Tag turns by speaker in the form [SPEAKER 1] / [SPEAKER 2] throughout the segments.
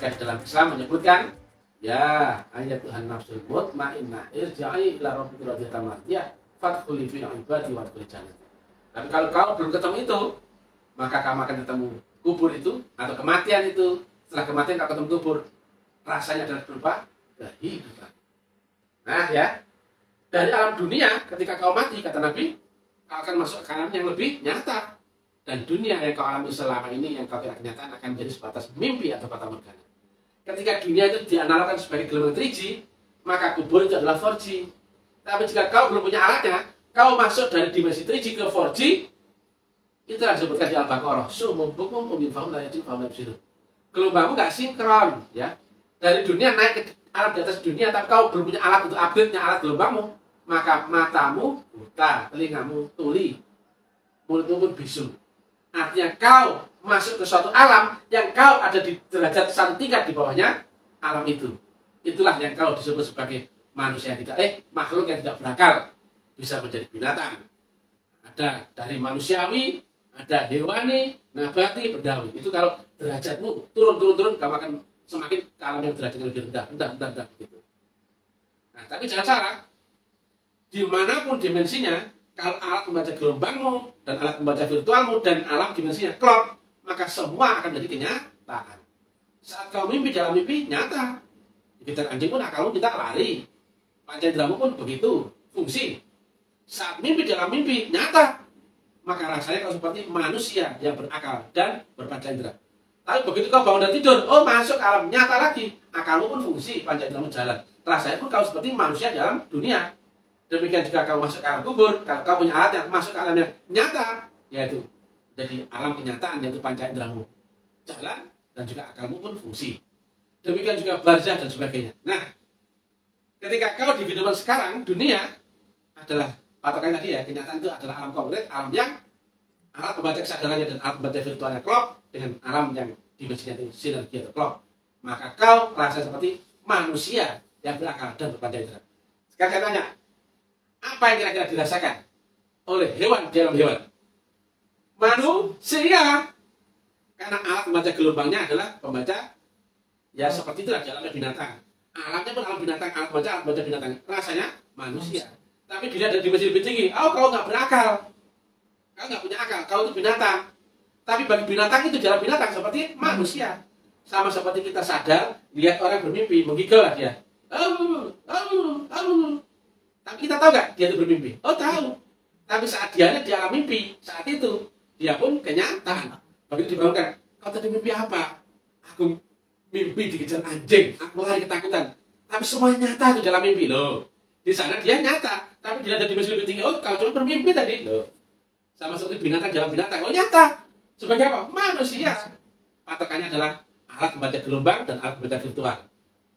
[SPEAKER 1] Maka di dalam Islam menyebutkan, ya ayat Tuhan nafsul mutmainnah irja'i ila rabbika radiyatan mardiyah fadkhuli fi ibadi wadkhuli jannah. Tapi kalau kau belum ketemu itu, maka kamu akan ketemu kubur itu atau kematian itu. Setelah kematian kau ketemu kubur, rasanya adalah berupa kehidupan. Nah ya, dari alam dunia ketika kau mati, kata Nabi, kau akan masuk ke alam yang lebih nyata. Dan dunia yang kau alami selama ini, yang kau kira kenyataan, akan menjadi sebatas mimpi atau fata morgana. Ketika dunia itu dianalogkan sebagai gelombang 3G, maka kubur itu adalah 4G. Tapi jika kau belum punya alatnya, kau masuk dari dimensi 3G ke 4G, itulah disebutkan di Al-Baqarah. Sumum bukum umin fahum la yajid fahum la yabsirun. Gelombangmu nggak sinkron, ya. Dari dunia naik ke alat di atas dunia, tapi kau belum punya alat untuk update-nya alat gelombangmu, maka matamu buta, telingamu tuli, mulutmu pun bisu. Artinya kau masuk ke suatu alam yang kau ada di derajat satu tingkat di bawahnya alam itu. Itulah yang kau disebut sebagai manusia yang tidak makhluk yang tidak berakal, bisa menjadi binatang. Ada dari manusiawi, ada hewani, nabati, berdawi. Itu kalau derajatmu turun, kamu akan semakin ke alam yang derajatnya lebih rendah, gitu. Nah, tapi jangan salah, dimanapun dimensinya, kalau alat membaca gelombangmu dan alat membaca virtualmu dan alam dimensinya klop, maka semua akan menjadi kenyataan. Saat kau mimpi dalam mimpi nyata, dikejar anjing pun akalmu kita lari, pancaindramu pun begitu fungsi. Saat mimpi dalam mimpi nyata, maka rasanya kau seperti manusia yang berakal dan berpancaindra. Tapi begitu kau bangun dari tidur, masuk alam nyata lagi, akalmu pun fungsi, pancaindramu jalan. Rasanya pun kau seperti manusia dalam dunia. Demikian juga kau masuk ke alam kubur, kalau kau punya alat yang masuk ke alam yang nyata, yaitu jadi alam kenyataan, yaitu pancaindramu jalan dan juga akalmu pun fungsi. Demikian juga barzah dan sebagainya. Nah, ketika kau di kehidupan sekarang, dunia adalah patokannya tadi ya, kenyataan itu adalah alam konkret, alam yang alat membaca kesadarannya dan alat membaca virtualnya klop dengan alam yang dimensinya itu sinergi atau klop. Maka kau merasa seperti manusia yang berakal dan berpancaindra. Sekarang saya tanya, apa yang kira-kira dirasakan oleh hewan di alam hewan? Manusia. Karena alat membaca gelombangnya adalah pembaca, ya seperti itulah di alamnya binatang. Alatnya pun alam binatang, alat membaca binatang. Rasanya manusia. Tapi dilihat dari dimensi lebih tinggi, kau nggak berakal. Kau nggak punya akal, kau itu binatang. Tapi bagi binatang itu dalam binatang seperti manusia. Sama seperti kita sadar, lihat orang bermimpi, menggigil lah dia. Tapi kita tahu nggak dia itu bermimpi? Tahu. Tapi saat dia di alam mimpi, saat itu dia pun kenyataan. Begitu dibangunkan, kau tadi mimpi apa? Aku mimpi dikejar anjing, aku lari ketakutan. Tapi semuanya nyata itu dalam mimpi loh. Di sana dia nyata, tapi dia ada dimensi lebih tinggi. Kau cuma bermimpi tadi loh. Sama seperti binatang dalam binatang. Nyata. Sebagai apa? Manusia. Patokannya adalah alat membaca gelombang dan alat membaca virtual.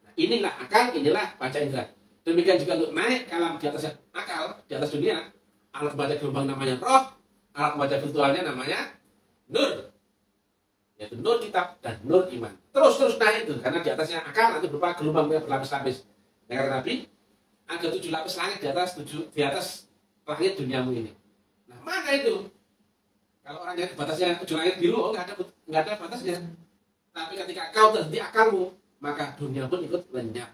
[SPEAKER 1] Nah, inilah akal, inilah pancaindra. Demikian juga untuk naik ke alam di atas akal, di atas dunia, alat membaca gelombang namanya roh, alat membaca virtualnya namanya nur, yaitu nur kitab dan nur iman. Terus naik itu, karena di atasnya akal nanti berupa gelombang yang berlapis-lapis. Yang kata Nabi, ada 7 lapis langit di atas langit duniamu ini. Nah, mana itu? Kalau orang yang batasnya 7 langit biru, nggak ada batasnya. Tapi ketika kau terhenti akalmu, maka dunia pun ikut lenyap.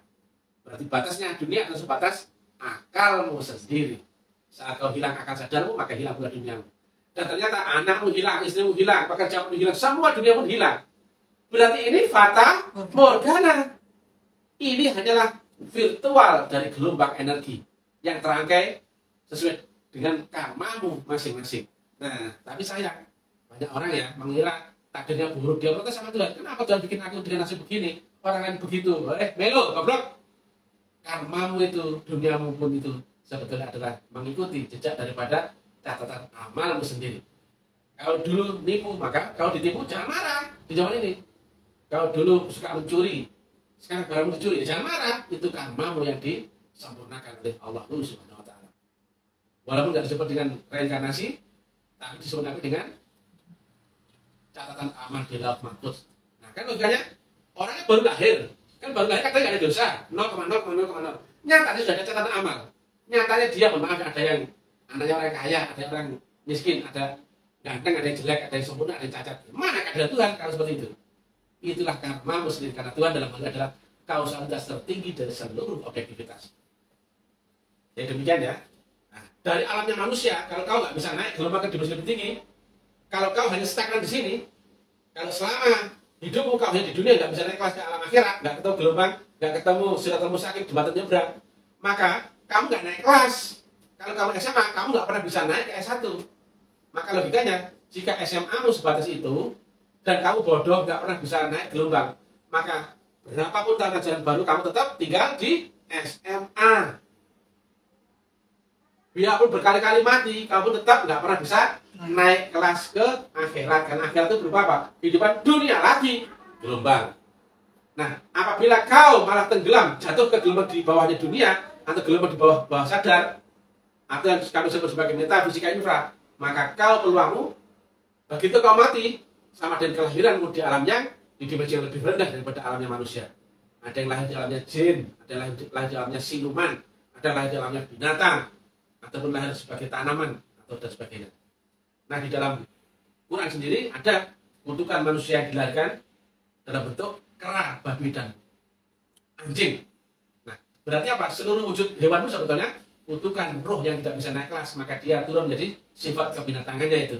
[SPEAKER 1] Berarti batasnya dunia adalah sebatas akalmu sendiri. Saat kau hilang akal sadarmu, maka hilang pula duniamu. Dan ternyata anakmu hilang, istrimu hilang, pekerjaanmu hilang, semua dunia pun hilang. Berarti ini fata morgana. Ini hanyalah virtual dari gelombang energi yang terangkai sesuai dengan karmamu masing-masing. Nah, tapi sayang, banyak orang ya mengira takdirnya buruk, dia protes sama Tuhan. Kenapa Tuhan bikin aku dengan nasib begini? Orang lain begitu. Melo, goblok. Karmamu itu, duniamu pun itu sebetulnya adalah mengikuti jejak daripada catatan amalmu sendiri. Kalau dulu nipu, maka kalau ditipu jangan marah di zaman ini. Kalau dulu suka mencuri, sekarang baru mencuri, jangan marah. Itu karmamu yang disempurnakan oleh Allah Subhanahu wa Ta'ala. Walaupun tidak disebut dengan reinkarnasi, tapi disebut dengan catatan amal di lauh mahfuz. Nah, kan logikanya orangnya baru lahir. Kan baru lahir katanya nggak ada dosa, 0,0,0,0. Nyatanya sudah ada catatan amal. Nyatanya dia, maaf, ada yang anaknya orang kaya, ada orang miskin, ada ganteng, ada yang jelek, ada yang sempurna, ada yang cacat. Mana keadaan Tuhan kalau seperti itu? Itulah karma sendiri, karena Tuhan dalam hal ini adalah kausalitas tertinggi dari seluruh objektivitas. Ya demikian ya. Nah, dari alamnya manusia, kalau kau nggak bisa naik gelombang ke dimensi lebih tinggi, kalau kau hanya stagnan di sini, kalau selama hidupmu kau hanya di dunia nggak bisa naik kelas ke alam akhirat, nggak ketemu gelombang, nggak ketemu siratal mustaqim, jembatan nyebrang, maka kamu nggak naik kelas. Kalau kamu SMA, kamu nggak pernah bisa naik ke S1. Maka logikanya, jika SMA-mu sebatas itu, dan kamu bodoh nggak pernah bisa naik gelombang, maka berapapun tahun ajaran baru kamu tetap tinggal di SMA. Biarpun berkali-kali mati, kamu tetap nggak pernah bisa naik kelas ke akhirat. Karena akhirat itu berupa apa? Kehidupan dunia lagi, gelombang. Nah, apabila kau malah tenggelam, jatuh ke gelombang di bawahnya dunia, atau gelombang di bawah sadar, atau yang kami sebut sebagai metafisika infra, maka kau peluangmu, begitu kau mati, sama dengan kelahiranmu di alam yang di dimensi yang lebih rendah daripada alamnya manusia. Ada yang lahir di alamnya jin, ada yang lahir di alamnya siluman, ada yang lahir di alamnya binatang, ataupun lahir sebagai tanaman, atau dan sebagainya. Nah, di dalam Quran sendiri ada kutukan manusia yang dilahirkan dalam bentuk kera, babi, dan anjing. Nah, berarti apa? Seluruh wujud hewan itu sebetulnya kutukan roh yang tidak bisa naik kelas, maka dia turun menjadi sifat kebinatangannya itu,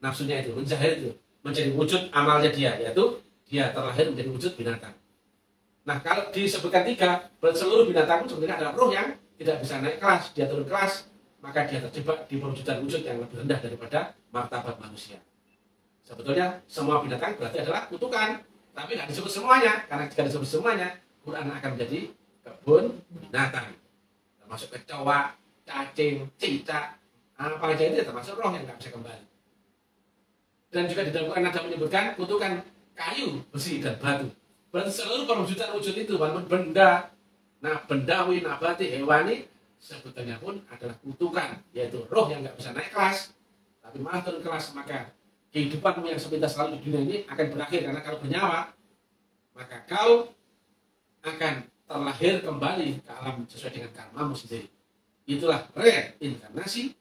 [SPEAKER 1] nafsunya itu, menjahil itu, menjadi wujud amalnya dia, yaitu dia terlahir menjadi wujud binatang. Nah, kalau disebutkan 3, berarti seluruh binatang itu sebenarnya adalah roh yang tidak bisa naik kelas, dia turun kelas, maka dia terjebak di perwujudan wujud yang lebih rendah daripada martabat manusia. Sebetulnya semua binatang berarti adalah kutukan, tapi nggak disebut semuanya, karena jika disebut semuanya, Quran akan menjadi kebun binatang, termasuk kecoa, cacing, cicak, apa aja itu termasuk roh yang nggak bisa kembali. Dan juga di dalam Quran ada menyebutkan kutukan kayu, besi, dan batu. Berarti seluruh perwujudan wujud itu, walaupun benda, nah bendawi, nabati, hewani, sebetulnya pun adalah kutukan, yaitu roh yang nggak bisa naik kelas, tapi malah turun kelas. Maka kehidupanmu yang sepintas selalu di dunia ini akan berakhir, karena kalau bernyawa, maka kau akan terlahir kembali ke alam sesuai dengan karmamu sendiri. Itulah reinkarnasi,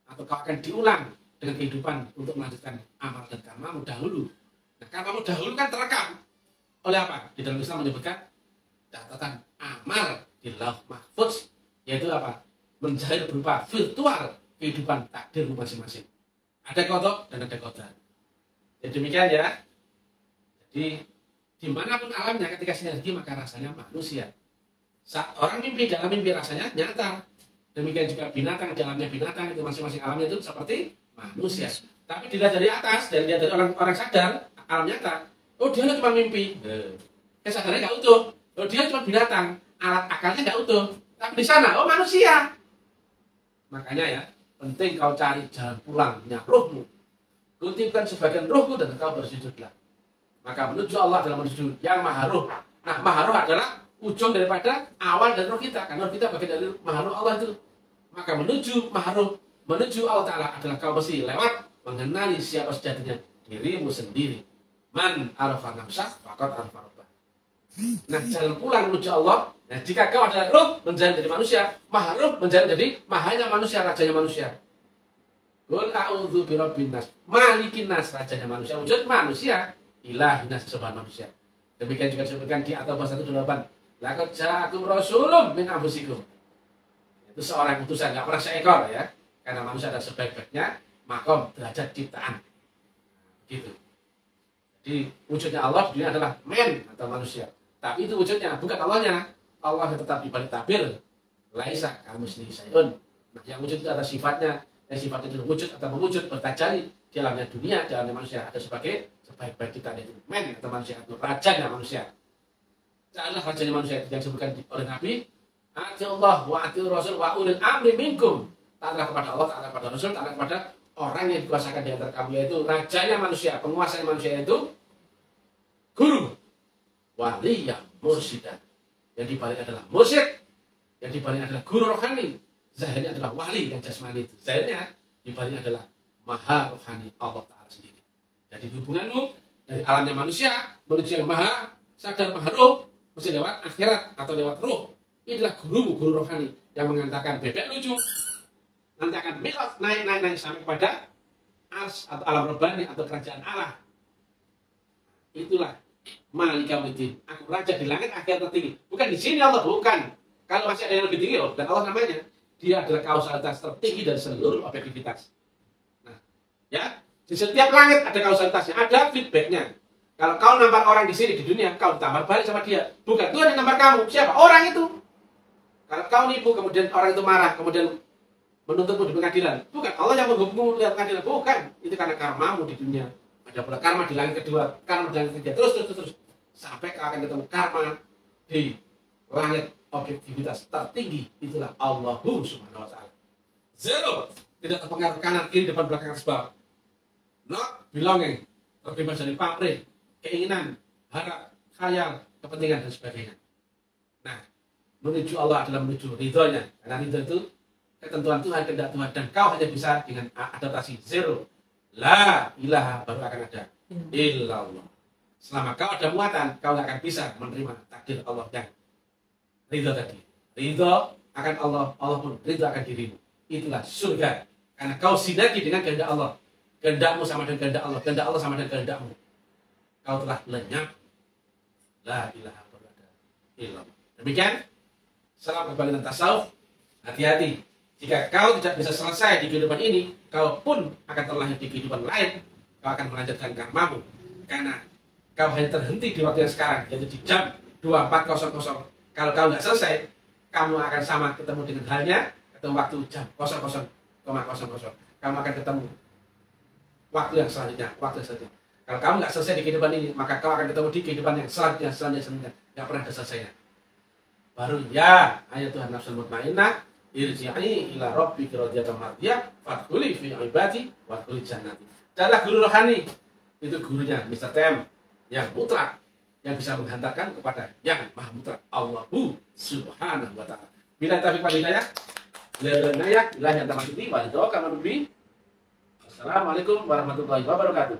[SPEAKER 1] atau kau akan diulang dengan kehidupan untuk melanjutkan amal dan karmamu dahulu. Nah, karmamu dahulu kan terekam oleh apa? Di dalam Islam menyebutkan catatan amal di Lauh Mahfuz, yaitu apa? Menjahit berupa virtual kehidupan takdirmu masing-masing. Ada kodok dan ada kodar. Jadi demikian ya. Jadi dimanapun alamnya, ketika sinergi maka rasanya manusia. Saat orang mimpi, dalam mimpi rasanya nyata. Demikian juga binatang, dalamnya binatang, itu masing-masing alamnya itu seperti manusia. Tapi dilihat dari atas, dan dilihat dari orang sadar, alam nyata, oh dia cuma mimpi, kesadarannya nggak utuh. Oh dia cuma binatang, alat akalnya nggak utuh. Tapi di sana, oh manusia. Makanya ya, penting kau cari jalan pulangnya rohmu. Kutipkan sebagian rohku dan kau bersujudlah. Maka menuju Allah adalah menuju yang maha roh. Nah, maha roh adalah ujung daripada awal dari roh kita. Karena roh kita bagian dari maha roh Allah itu. Maka menuju maha roh, menuju Allah Ta'ala adalah kau mesti lewat mengenali siapa sejatinya dirimu sendiri. Man arafa nafsah, faqad arafa rabbah. Nah, jalan pulang menuju Allah. Nah, jika kau adalah roh, menjadi dari manusia, maha roh menjadi dari mahanya manusia, rajanya manusia. Qul a'udzu birabbin nas, malikin nas, rajanya manusia, wujud manusia, ilahin nas, sebahan manusia. Demikian juga disebutkan di At-Taubah 1:8. Laqad ja'akum rasulun min anfusikum. Itu seorang utusan, nggak pernah seekor ya. Karena manusia adalah sebaik-baiknya makom derajat ciptaan. Gitu. Jadi wujudnya Allah di dunia adalah men atau manusia. Tapi itu wujudnya, bukan Allahnya. Allah tetap di balik tabir. Laisa kamitslihi syai'un. Nah, yang wujud itu ada sifatnya. Yang sifatnya itu wujud atau mewujud bertajali di alamnya dunia, di alamnya manusia. Ada sebagai sebaik-baik kita, yaitu men atau manusia, atau rajanya manusia. Adalah rajanya manusia yang disebutkan oleh Nabi. Ati Allah wa ati Rasul wa ulil amri minkum. Taatlah kepada Allah, taatlah kepada Rasul, taatlah kepada orang yang dikuasakan di antara kamu, yaitu rajanya manusia, penguasanya manusia, yaitu guru, wali, yang mursidan. Yang dibalik adalah mursyid, yang dibalik adalah guru rohani. Zahirnya adalah wali yang jasmani itu. Zahirnya dibalik adalah maha rohani Allah Ta'ala sendiri. Jadi hubunganmu dari alamnya manusia menuju yang maha sadar, maha roh, mesti lewat akhirat atau lewat roh. Ini adalah gurumu, guru rohani yang mengatakan bebek lucu. Nanti akan milot naik sampai kepada ars atau alam robbani atau kerajaan Allah. Itulah Malika yaumiddin. Aku raja di langit akhir tertinggi. Bukan di sini Allah, bukan. Kalau masih ada yang lebih tinggi, dan Allah namanya. Dia adalah kausalitas tertinggi dari seluruh objektivitas. Nah, ya, di setiap langit ada kausalitasnya, ada feedbacknya. Kalau kau nampar orang di sini di dunia, kau tampar balik sama dia. Bukan Tuhan yang nampar kamu, siapa? Orang itu. Kalau kau nipu, kemudian orang itu marah, kemudian menuntutmu di pengadilan, bukan Allah yang menghukummu di pengadilan, bukan. Itu karena karmamu di dunia. Ada pula karma di langit kedua, karma di langit ketiga, terus. Sampai kau akan ketemu karma di langit objektivitas tertinggi. Itulah Allahu Subhanahu wa Ta'ala. Zero. Tidak terpengaruh kanan, kiri, depan, belakang, sebab. Not belonging. Terbebas dari pamrih, keinginan, harap, khayal, kepentingan, dan sebagainya. Nah, menuju Allah adalah menuju ridhonya. Karena ridho itu ketentuan Tuhan, kehendak Tuhan. Dan kau hanya bisa dengan adaptasi. Zero. La ilaha baru akan ada. Illallah. Selama kau ada muatan, kau nggak akan bisa menerima takdir Allah yang ridho tadi. Ridho akan Allah, Allah pun ridho akan dirimu. Itulah surga. Karena kau sinergi dengan kehendak Allah. Kehendakmu sama dengan kehendak Allah. Kehendak Allah sama dengan kehendakmu. Kau telah lenyap. La ilaha illallah. Demikian. Salam kebalikan tasawuf. Hati-hati. Jika kau tidak bisa selesai di kehidupan ini, kau pun akan terlahir di kehidupan lain. Kau akan melanjutkan karmamu. Karena kau hanya terhenti di waktu yang sekarang, yaitu di jam 24.00. Kalau kau nggak selesai, kamu akan sama ketemu dengan halnya, ketemu waktu jam 00,00. Kamu akan ketemu waktu yang selanjutnya, Kalau kamu nggak selesai di kehidupan ini, maka kau akan ketemu di kehidupan yang selanjutnya. Nggak pernah ada selesainya. Baru ya, ayat Tuhan nafsul mutmainnah, irji'i ila rabbiki radiyatan mardiyah, fadkhuli fi ibadi, wadkhuli jannati. Adalah guru rohani. Itu gurunya Mr. Tem yang mutlak, yang bisa menghantarkan kepada yang maha mutlak, Allahu Subhanahu wa Ta'ala. Bila taufiq wal hidayah, ilahi yang tamasudi, wa lidawaka manubi. Assalamualaikum warahmatullahi wabarakatuh.